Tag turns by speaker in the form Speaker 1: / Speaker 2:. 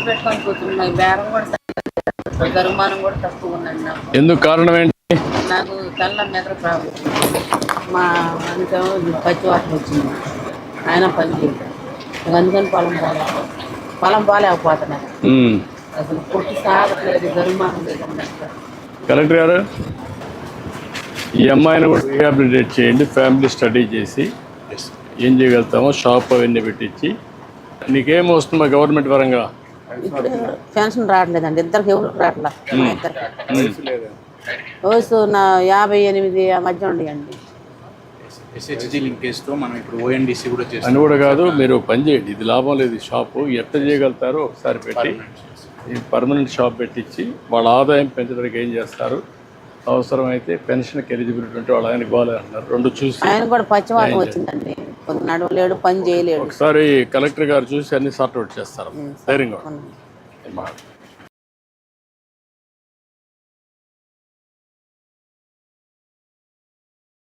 Speaker 1: ఖర్చు పెట్టుకొని కూర్చున్నాయి. బేరం కూడా జరిమానం కూడా తక్కువ ఉందండి నాకు.
Speaker 2: ఎందుకు కారణం ఏంటి?
Speaker 1: నాకు తెల్ల మెదడు ప్రాబ్లం. మా అందుకేమో పచ్చి వాటర్ వచ్చింది. ఆయన పని చేయలేదు. అందుకని పొలం పోలేకపోతున్నాను. అసలు పుట్టి సాగట్లేదు. జరిమానం లేదండి.
Speaker 2: కలెక్టర్ గారు, ఈ అమ్మాయిని కూడా రీహాబిలిటేట్ చేయండి. ఫ్యామిలీ స్టడీ చేసి ఏం చేయగలుగుతామో షాప్ అవన్నీ పెట్టించి. నీకేం వస్తుందా గవర్నమెంట్ పరంగా?
Speaker 1: ఇప్పుడు పెన్షన్ రావట్లేదండి. ఇద్దరికి ఎవరు రావట్లేదు. వయసు నా 58 ఆ మధ్య ఉండేయండి.
Speaker 3: ఎస్హెచ్జి లింకేజ్తో మనం ఇప్పుడు ఓఎన్డీసీ కూడా చేస్తాం.
Speaker 2: అని కూడా కాదు, మీరు పని చేయండి. ఇది లాభం లేదు. ఈ షాపు ఎట్లా చేయగలుగుతారో ఒకసారి పెట్టి పర్మనెంట్ షాప్ పెట్టించి వాళ్ళ ఆదాయం పెంచడానికి ఏం చేస్తారు. అవసరమైతే పెన్షన్కి ఎలిజిబిలిటీ ఉంటే వాళ్ళు ఆయనకి బాగాలేదు అంటున్నారు. రెండు చూసి
Speaker 1: ఆయన కూడా పచ్చివాటం వచ్చిందండి. నడవలేడు, పని చేయలేడు.
Speaker 2: ఒకసారి కలెక్టర్ గారు చూసి అన్ని సార్ట్ అవుట్ చేస్తారు. ధైర్యంగా